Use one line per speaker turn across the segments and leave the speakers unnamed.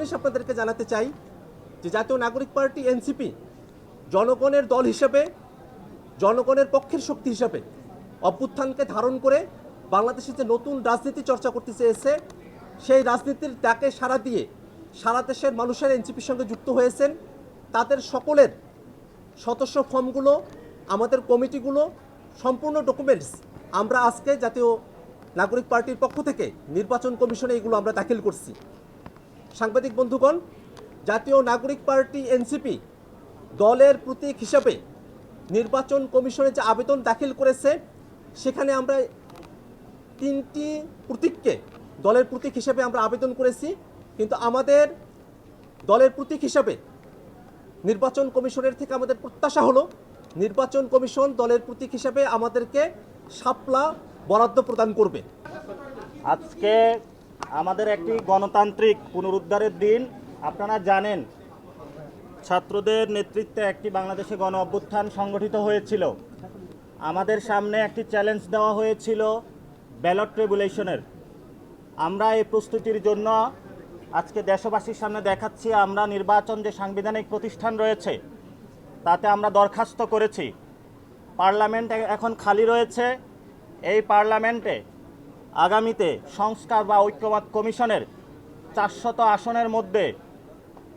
জিনিস আপনাদেরকে জানাতে চাই যে জাতীয় নাগরিক পার্টি এনসিপি জনগণের দল হিসেবে, জনগণের পক্ষের শক্তি হিসেবে অভ্যুত্থানকে ধারণ করে বাংলাদেশে যে নতুন রাজনীতি চর্চা করতে চেয়েছে, সেই রাজনীতির ডাকে সাড়া দিয়ে সারা দেশের মানুষের এনসিপির সঙ্গে যুক্ত হয়েছেন। তাদের সকলের সদস্য ফর্মগুলো, আমাদের কমিটিগুলো, সম্পূর্ণ ডকুমেন্টস আমরা আজকে জাতীয় নাগরিক পার্টির পক্ষ থেকে নির্বাচন কমিশনে এগুলো আমরা দাখিল করছি। সাংবাদিক বন্ধুগণ, জাতীয় নাগরিক পার্টি এনসিপি দলের প্রতীক হিসাবে নির্বাচন কমিশনে যে আবেদন দাখিল করেছে, সেখানে আমরা 3টি প্রতীককে দলের প্রতীক হিসাবে আমরা আবেদন করেছি। কিন্তু আমাদের দলের প্রতীক হিসাবে নির্বাচন কমিশনের থেকে আমাদের প্রত্যাশা হলো নির্বাচন কমিশন দলের প্রতীক হিসাবে আমাদেরকে শাপলা বরাদ্দ প্রদান করবে।
আজকে আমাদের একটি গণতান্ত্রিক পুনরুদ্ধারের দিন। আপনারা জানেন, ছাত্রদের নেতৃত্বে একটি বাংলাদেশে গণ অভ্যুত্থান সংগঠিত হয়েছিল। আমাদের সামনে একটি চ্যালেঞ্জ দেওয়া হয়েছিল ব্যালট রেগুলেশনের। আমরা এই প্রস্তুতির জন্য আজকে দেশবাসীর সামনে দেখাচ্ছি আমরা নির্বাচন যে সাংবিধানিক প্রতিষ্ঠান রয়েছে তাতে আমরা দরখাস্ত করেছি। পার্লামেন্ট এখন খালি রয়েছে। এই পার্লামেন্টে আগামীতে সংস্কার বা ঐক্যমত কমিশনের 400 আসনের মধ্যে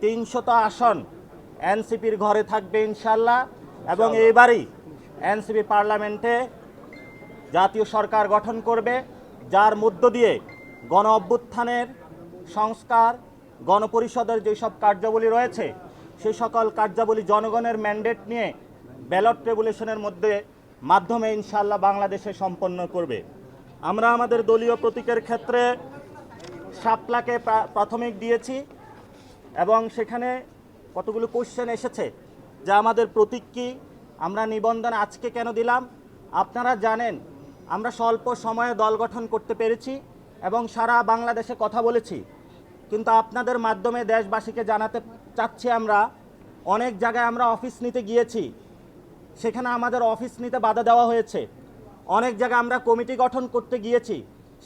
300 আসন এনসিপির ঘরে থাকবে ইনশাল্লাহ। এবং এইবারই এনসিপি পার্লামেন্টে জাতীয় সরকার গঠন করবে, যার মধ্য দিয়ে গণ অভ্যুত্থানের সংস্কার, গণপরিষদের যেসব কার্যাবলী রয়েছে সেই সকল কার্যাবলী জনগণের ম্যান্ডেট নিয়ে ব্যালট রেগুলেশনের মাধ্যমে ইনশাল্লাহ বাংলাদেশে সম্পন্ন করবে। আমরা আমাদের দলীয় প্রতীকের ক্ষেত্রে শাপলাকে প্রাথমিক দিয়েছি এবং সেখানে কতগুলো কোশ্চেন এসেছে যে আমাদের প্রতীক কী, আমরা নিবন্ধন আজকে কেন দিলাম। আপনারা জানেন আমরা স্বল্প সময়ে দল গঠন করতে পেরেছি এবং সারা বাংলাদেশে কথা বলেছি। কিন্তু আপনাদের মাধ্যমে দেশবাসীকে জানাতে চাচ্ছি, আমরা অনেক জায়গায় আমরা অফিস নিতে গিয়েছি, সেখানে আমাদের অফিস নিতে বাধা দেওয়া হয়েছে। অনেক জায়গায় আমরা কমিটি গঠন করতে গিয়েছি,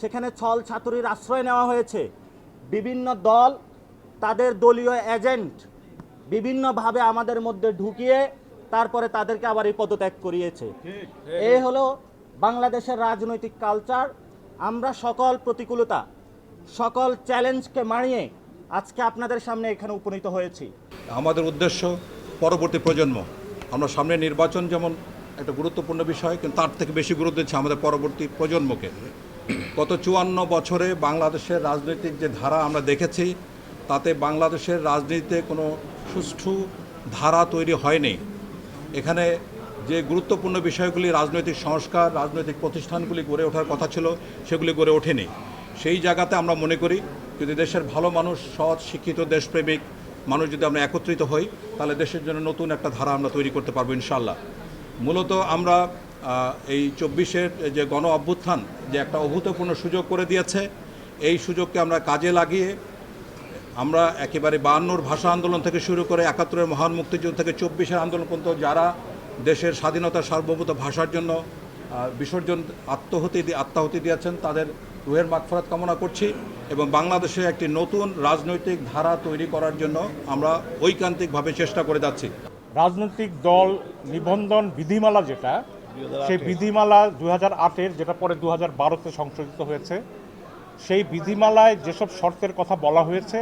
সেখানে ছল ছাতুরির আশ্রয় নেওয়া হয়েছে। বিভিন্ন দল তাদের দলীয় এজেন্ট বিভিন্নভাবে আমাদের মধ্যে ঢুকিয়ে তারপরে তাদেরকে আবার এই পদত্যাগ করিয়েছে। এই হলো বাংলাদেশের রাজনৈতিক কালচার। আমরা সকল প্রতিকূলতা, সকল চ্যালেঞ্জকে মানিয়ে আজকে আপনাদের সামনে এখানে উপনীত হয়েছি।
আমাদের উদ্দেশ্য পরবর্তী প্রজন্ম, আমরা সামনে নির্বাচন যেমন একটা গুরুত্বপূর্ণ বিষয়, কিন্তু তার থেকে বেশি গুরুত্ব দিচ্ছে আমাদের পরবর্তী প্রজন্মকে। গত 54 বছরে বাংলাদেশের রাজনৈতিক যে ধারা আমরা দেখেছি, তাতে বাংলাদেশের রাজনীতিতে কোনো সুষ্ঠু ধারা তৈরি হয়নি। এখানে যে গুরুত্বপূর্ণ বিষয়গুলি, রাজনৈতিক সংস্কার, রাজনৈতিক প্রতিষ্ঠানগুলি গড়ে ওঠার কথা ছিল, সেগুলি গড়ে ওঠেনি। সেই জায়গাতে আমরা মনে করি যদি দেশের ভালো মানুষ, সৎ শিক্ষিত দেশপ্রেমিক মানুষ যদি আমরা একত্রিত হই, তাহলে দেশের জন্য নতুন একটা ধারা আমরা তৈরি করতে পারবো ইনশাল্লাহ। মূলত আমরা এই 24-এর যে গণ অভ্যুত্থান যে একটা অভূতপূর্ণ সুযোগ করে দিয়েছে, এই সুযোগকে আমরা কাজে লাগিয়ে আমরা একেবারে 52-র ভাষা আন্দোলন থেকে শুরু করে 71-এর মহান মুক্তিযুদ্ধ থেকে 24-এর আন্দোলন পর্যন্ত যারা দেশের স্বাধীনতা সার্বভৌমত্ব ভাষার জন্য আত্মাহুতি দিয়েছেন, তাদের রুহের মাগফিরাত কামনা করছি। এবং বাংলাদেশে একটি নতুন রাজনৈতিক ধারা তৈরি করার জন্য আমরা ঐকান্তিকভাবে চেষ্টা করে যাচ্ছি।
রাজনৈতিক দল নিবন্ধন বিধিমালা যেটা, সেই বিধিমালা 2008-এর, যেটা পরে 2012-তে সংশোধিত হয়েছে, সেই বিধিমালায় যেসব শর্তের কথা বলা হয়েছে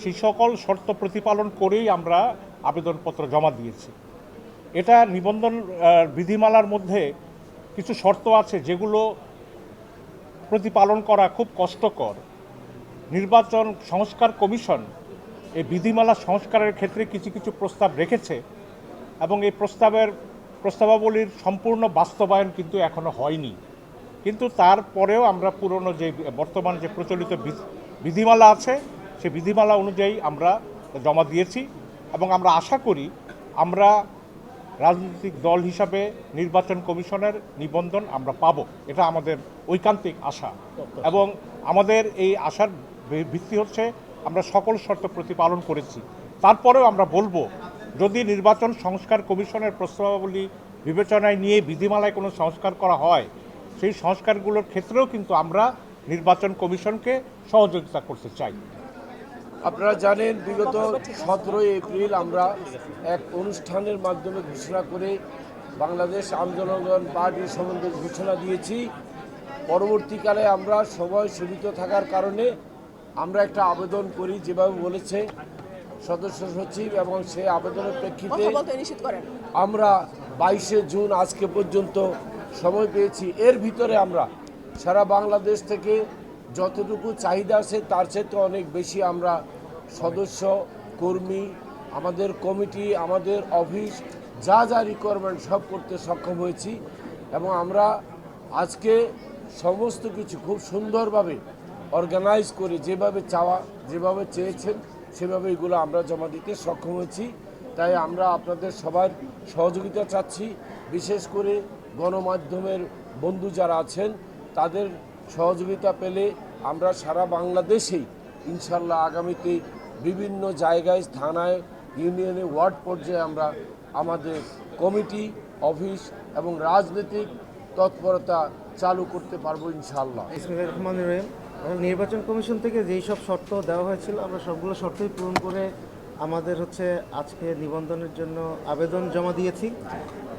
সেই সকল শর্ত প্রতিপালন করেই আমরা আবেদনপত্র জমা দিয়েছি। এটা নিবন্ধন বিধিমালার মধ্যে কিছু শর্ত আছে যেগুলো প্রতিপালন করা খুব কষ্টকর। নির্বাচন সংস্কার কমিশন এই বিধিমালা সংস্কারের ক্ষেত্রে কিছু কিছু প্রস্তাব রেখেছে এবং এই প্রস্তাবাবলীর সম্পূর্ণ বাস্তবায়ন কিন্তু এখনো হয়নি। কিন্তু তারপরেও আমরা পুরনো যে বর্তমান যে প্রচলিত বিধিমালা আছে সেই বিধিমালা অনুযায়ী আমরা জমা দিয়েছি এবং আমরা আশা করি আমরা রাজনৈতিক দল হিসাবে নির্বাচন কমিশনের নিবন্ধন আমরা পাবো। এটা আমাদের ঐকান্তিক আশা এবং আমাদের এই আশার ভিত্তি হচ্ছে আমরা সকল শর্ত প্রতিপালন করেছি। তারপরেও আমরা বলবো, যদি নির্বাচন সংস্কার কমিশনের প্রস্তাবাবলী বিবেচনায় নিয়ে বিধিমালায় কোনো সংস্কার করা হয়, সেই সংস্কারগুলোর ক্ষেত্রেও কিন্তু আমরা নির্বাচন কমিশনকে সহযোগিতা করতে চাই।
আপনারা জানেন বিগত 17 এপ্রিল আমরা এক অনুষ্ঠানের মাধ্যমে ঘোষণা করে বাংলাদেশ আন্দোলন পার্টির সম্বন্ধে ঘোষণা দিয়েছি। পরবর্তীকালে আমরা সময় সীমিত থাকার কারণে আমরা একটা আবেদন করি, যেভাবে বলেছে সদস্য সচিব, এবং সেই আবেদনের প্রেক্ষিতে আমরা 22শে জুন আজকে পর্যন্ত সময় পেয়েছি। এর ভিতরে আমরা সারা বাংলাদেশ থেকে যতটুকু চাহিদা আছে তার চেয়ে অনেক বেশি আমরা সদস্য, কর্মী, আমাদের কমিটি, আমাদের অফিস যা যা রিকোয়ারমেন্ট সব করতে সক্ষম হয়েছি, এবং আমরা আজকে সমস্ত কিছু খুব সুন্দরভাবে অর্গানাইজ করে যেভাবে চেয়েছেন সেভাবে এগুলো আমরা জমা দিতে সক্ষম হয়েছি। তাই আমরা আপনাদের সবার সহযোগিতা চাচ্ছি, বিশেষ করে গণমাধ্যমের বন্ধু যারা আছেন তাদের সহযোগিতা পেলে আমরা সারা বাংলাদেশেই ইনশাল্লাহ আগামীতে বিভিন্ন জায়গায়, থানায়, ইউনিয়নে, ওয়ার্ড পর্যায়ে আমরা আমাদের কমিটি, অফিস এবং রাজনৈতিক তৎপরতা চালু করতে পারবো ইনশাল্লাহ।
বিসমিল্লাহির রহমানির রহিম। নির্বাচন কমিশন থেকে যেই সব শর্ত দেওয়া হয়েছিল আমরা সবগুলো শর্তই পূরণ করে আমাদের আজকে নিবন্ধনের জন্য আবেদন জমা দিয়েছি,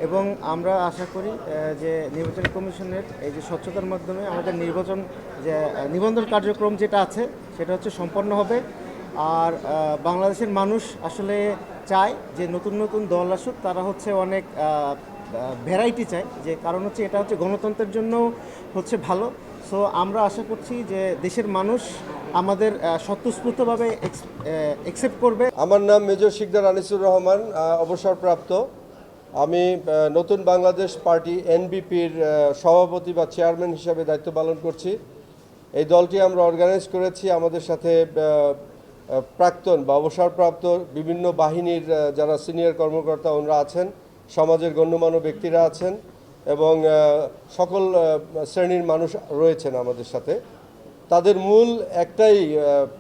এবং আমরা আশা করি যে নির্বাচন কমিশনের এই যে স্বচ্ছতার মাধ্যমে আমাদের নিবন্ধন কার্যক্রম যেটা আছে সেটা সম্পন্ন হবে। আর বাংলাদেশের মানুষ আসলে চায় যে নতুন নতুন দল আসুক, তারা অনেক ভ্যারাইটি চায়, যে কারণ এটা গণতন্ত্রের জন্য ভালো। সো আমরা আশা করছি যে দেশের মানুষ আমাদের স্বতঃস্ফূর্তভাবে অ্যাকসেপ্ট করবে।
আমার নাম মেজর শিকদার আনিসুর রহমান, অবসরপ্রাপ্ত। আমি নতুন বাংলাদেশ পার্টি এনবিপির সভাপতি বা চেয়ারম্যান হিসাবে দায়িত্ব পালন করছি। এই দলটি আমরা অর্গানাইজ করেছি, আমাদের সাথে প্রাক্তন বা অবসরপ্রাপ্ত বিভিন্ন বাহিনীর যারা সিনিয়র কর্মকর্তা ওনারা আছেন, সমাজের গণ্যমান্য ব্যক্তিরা আছেন, এবং সকল শ্রেণীর মানুষ রয়েছেন আমাদের সাথে। তাদের মূল একটাই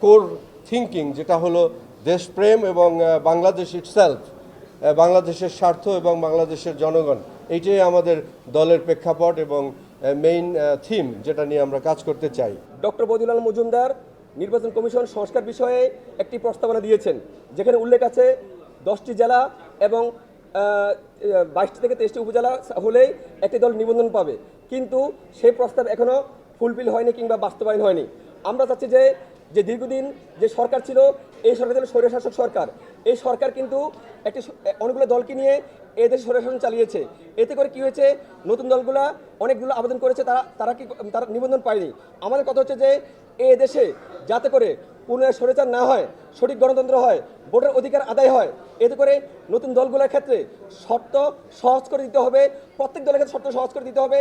কোর থিঙ্কিং, যেটা হলো দেশপ্রেম এবং বাংলাদেশ ইটসেলফ, বাংলাদেশের স্বার্থ এবং বাংলাদেশের জনগণ। এইটাই আমাদের দলের প্রেক্ষাপট এবং মেইন থিম, যেটা নিয়ে আমরা কাজ করতে চাই।
ডক্টর বদিউল আলম মজুমদার নির্বাচন কমিশন সংস্কার বিষয়ে একটি প্রস্তাবনা দিয়েছেন, যেখানে উল্লেখ আছে 10টি জেলা এবং 22টি থেকে 23টি উপজেলা হলেই একটি দল নিবন্ধন পাবে, কিন্তু সেই প্রস্তাব এখনও ফুলফিল হয়নি কিংবা বাস্তবায়ন হয়নি। আমরা চাচ্ছি যে দীর্ঘদিন যে সরকার ছিল, এই সরকার ছিল স্বৈরশাসক সরকার। এই সরকার কিন্তু অনেকগুলো দলকে নিয়ে এই দেশে স্বৈরশাসন চালিয়েছে। এতে করে কি হয়েছে, নতুন দলগুলা অনেকগুলো আবেদন করেছে, তারা নিবন্ধন পায়নি। আমাদের কথা যে এই দেশে যাতে করে পুনরায় স্বৈরাচার না হয়, সঠিক গণতন্ত্র হয়, ভোটের অধিকার আদায় হয়, এতে করে নতুন দলগুলোর ক্ষেত্রে শর্ত সহজ করে দিতে হবে, প্রত্যেক দলের ক্ষেত্রে শর্ত সহজ করে দিতে হবে।